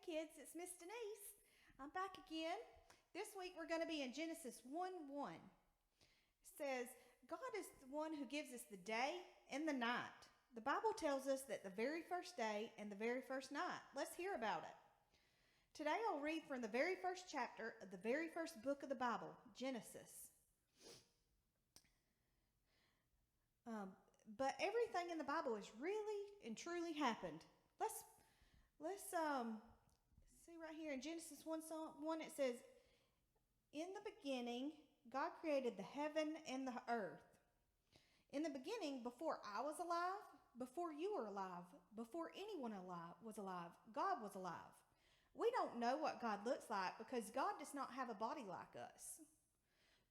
Hey kids, it's Miss Denise. I'm back again. This week we're going to be in Genesis 1:1. It says, God is the one who gives us the day and the night. The Bible tells us that the very first day and the very first night. Let's hear about it. Today I'll read from the very first chapter of the very first book of the Bible, Genesis. But everything in the Bible has really and truly happened. Let's see right here in Genesis 1:1 it says, in the beginning, God created the heaven and the earth. In the beginning, before I was alive, before you were alive, before anyone was alive, God was alive. We don't know what God looks like because God does not have a body like us.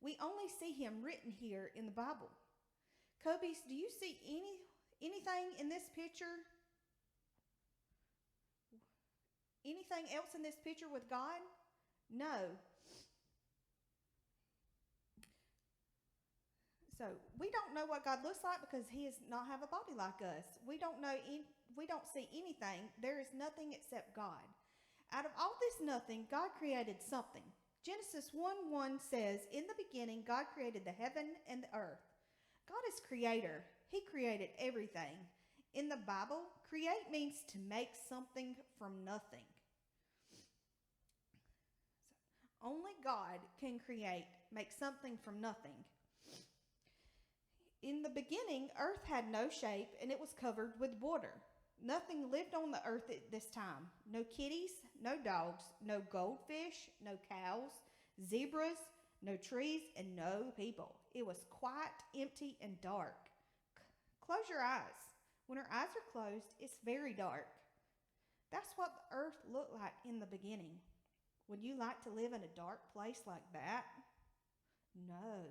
We only see him written here in the Bible. Kobe's, do you see anything in this picture? Anything else in this picture with God? No. So we don't know what God looks like because he does not have a body like us. We don't see anything. There is nothing except God. Out of all this nothing, God created something. Genesis 1:1 says, in the beginning, God created the heaven and the earth. God is creator. He created everything. In the Bible, create means to make something from nothing. So only God can make something from nothing. In the beginning, earth had no shape and it was covered with water. Nothing lived on the earth at this time. No kitties, no dogs, no goldfish, no cows, zebras, no trees, and no people. It was quiet, empty, and dark. Close your eyes. When our eyes are closed, it's very dark. That's what the earth looked like in the beginning. Would you like to live in a dark place like that? No.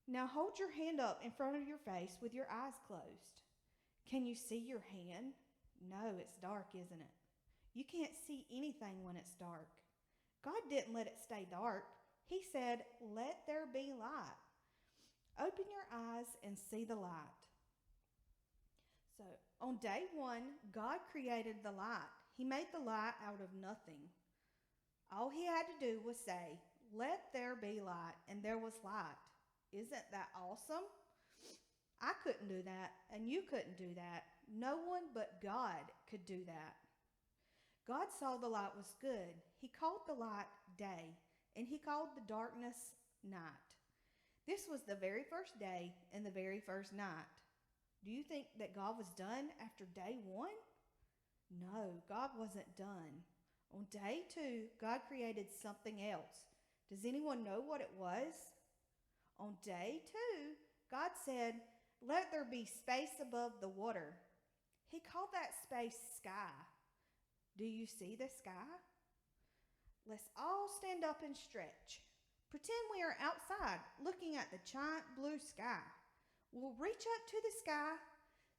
Now hold your hand up in front of your face with your eyes closed. Can you see your hand? No, it's dark, isn't it? You can't see anything when it's dark. God didn't let it stay dark. He said, let there be light. Open your eyes and see the light. So on day one, God created the light. He made the light out of nothing. All he had to do was say, let there be light, and there was light. Isn't that awesome? I couldn't do that, and you couldn't do that. No one but God could do that. God saw the light was good. He called the light day, and he called the darkness night. This was the very first day and the very first night. Do you think that God was done after day one? No, God wasn't done. On day two, God created something else. Does anyone know what it was? On day two, God said, let there be space above the water. He called that space sky. Do you see the sky? Let's all stand up and stretch. Pretend we are outside looking at the giant blue sky. We'll reach up to the sky,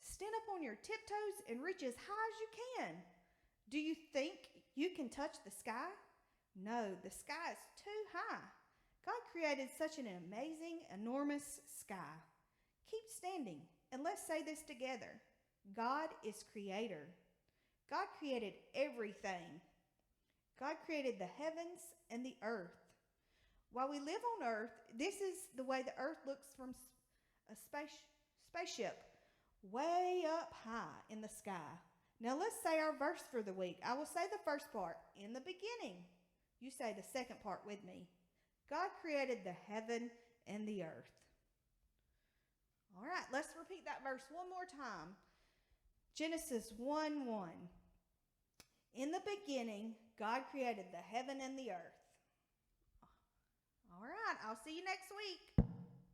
stand up on your tiptoes, and reach as high as you can. Do you think you can touch the sky? No, the sky is too high. God created such an amazing, enormous sky. Keep standing and let's say this together. God is creator. God created everything. God created the heavens and the earth. While we live on earth, this is the way the earth looks from a spaceship way up high in the sky. Now let's say our verse for the week. I will say the first part, in the beginning. You say the second part with me. God created the heaven and the earth. All right, let's repeat that verse one more time. Genesis 1:1. In the beginning, God created the heaven and the earth. All right, I'll see you next week.